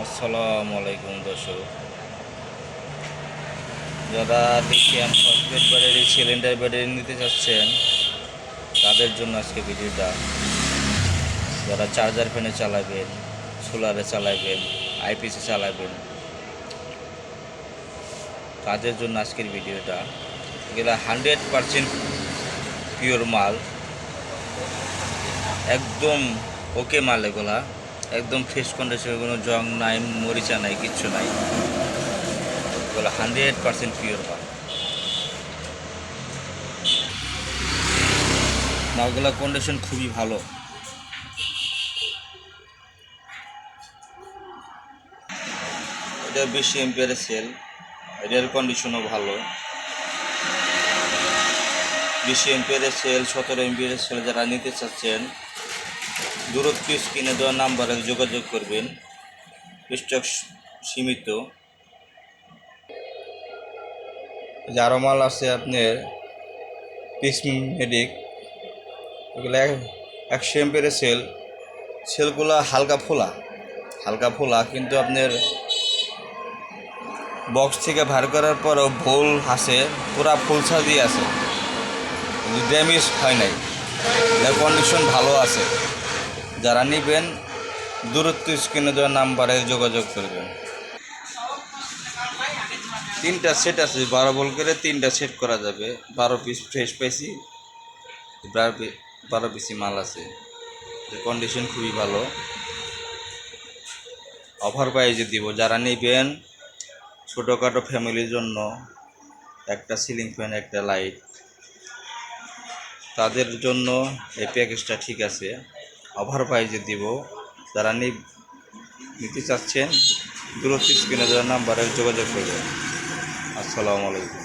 আসসালামু আলাইকুম দর্শক, যারা lithium phosphate battery cylinder battery নিতে চাচ্ছেন তাদের জন্য আজকে ভিডিওটা। যারা চার্জার ফ্যানে চালাবেন, সোলারে চালাবেন, আইপিসি চালাবেন, তাদের জন্য আজকের ভিডিওটা। এগুলো 100% পিওর মাল, একদম ওকে মাল। এগুলা একদম ফ্রেশ কন্ডিশনে, কোনো জং নাই, মরিচা নাই, কিচ্ছু নাই। এগুলো 100% পিওর মাল। মালগুলা কন্ডিশন খুবই ভালো। এটা 20 এম্পিয়ারের সেল, এটার কন্ডিশনও ভালো। 20 এম্পিয়ারের সেল, 17 এম্পিয়ারের সেল যারা নিতে চাচ্ছেন দূরত্ব স্ক্রিনে দেওয়া নাম্বারে যোগাযোগ করবেন। স্টক সীমিত। আরও মাল আছে আপনার পিসমেডিক, এগুলো 100 এম্পিয়ারের সেলগুলো হালকা ফোলা, কিন্তু আপনার বক্স থেকে ভার করার পরও ভুল আছে, পুরা ফুল সাজি আছে, ড্যামেজ হয় নাই। এর কন্ডিশন ভালো আছে। যারা নেবেন দূরত্ব স্ক্রিনে দেওয়া নাম্বারে যোগাযোগ করবেন। 3টা সেট আছে, 12 ভোল্ট করে 3টা সেট করা যাবে। 12 পিস ফ্রেশ পাইছি, 12 পিসি মাল আছে। কন্ডিশন খুবই ভালো। অফার প্রাইজে দিব। যারা নেবেন ছোটোখাটো ফ্যামিলির জন্য একটা সিলিং ফ্যান, একটা লাইট, তাদের জন্য এই প্যাকেজটা ঠিক আছে। অফার প্রাইজে দিব। যারা নিতে চাচ্ছেন দূরত্ব স্ক্রিনে দেওয়া নাম্বারে যোগাযোগ করবেন। আসসালামু আলাইকুম।